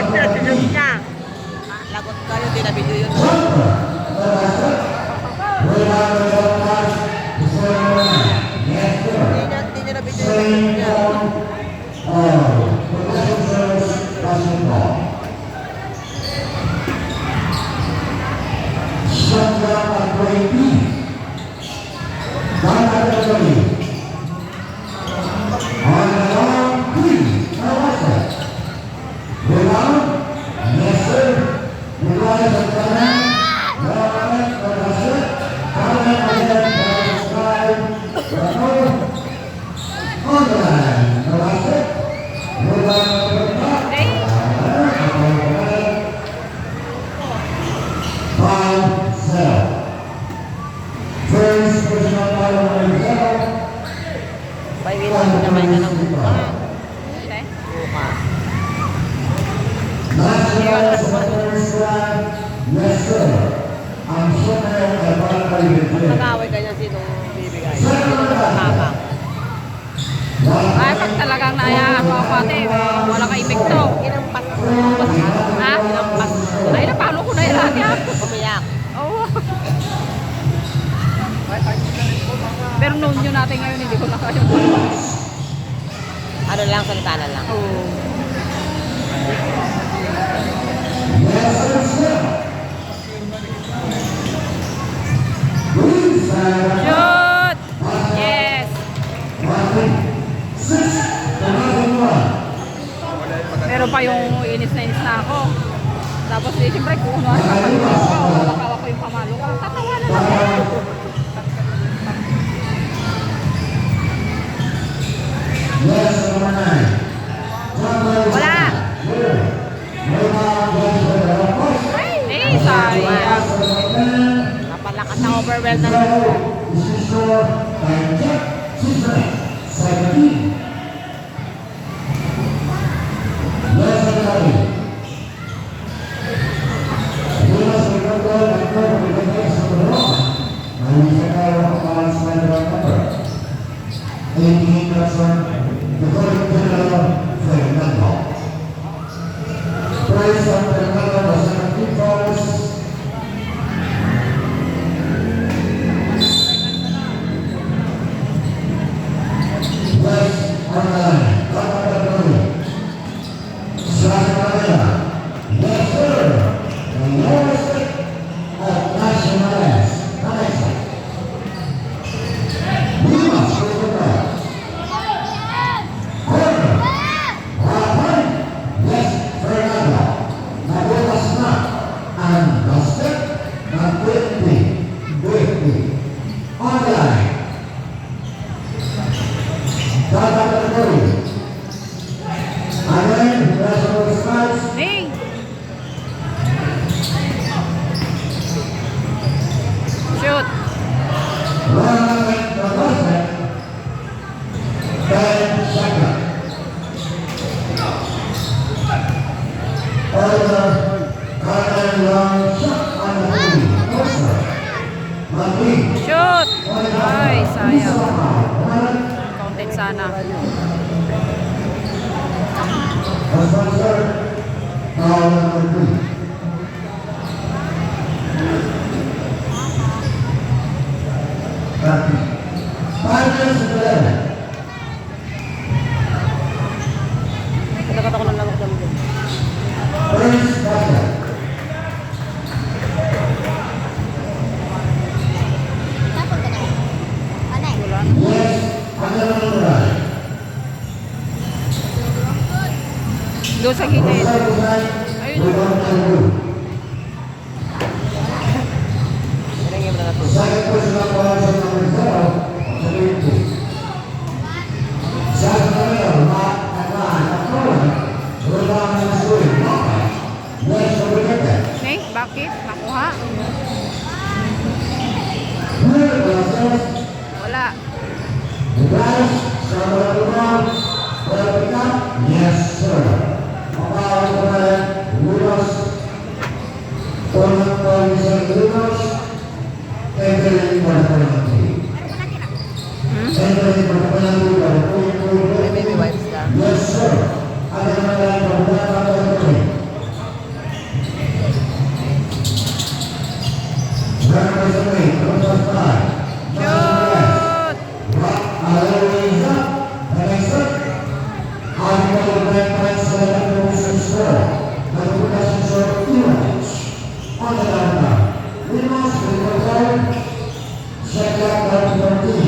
Sinunod niya. Lagot kayo, di na video yun. Hindi niya na video yun. Niya. Paiwilan mo naman na ng buka. Okay. Buka. Nag-away ka niya sinong bibigay. Tapang. Ay, pag talagang naayaan mo ako ate, wala ka epekto. Inampas mo. Ha? Inampas mo. Ay, napalo ko na yung lahat yan. Umiyak. Oo. Pero noon yun natin ngayon, hindi ko na kaya. Ano lang, salita na lang. Oo. Shoot! Yes! Pero pa yung inis na ako. Tapos siyempre kung ano ang pamalo ko, bakawa ko yung pamalo ko. Tatawa na lang ako. Wala! Eh, sayang. Napalakas na overwhelm na lang. Ning! Shoot! Shoot! Ay, sayang. Counted sana. Kata-kata ko lang ako dami dyan. Doon sa gilid. Ayun. Ringin mo na natin. Ning, bakit? Nakuha? Wala. Yes, sir. May baby wipes ka. Yes, sir. Number 3, Joseph Clark.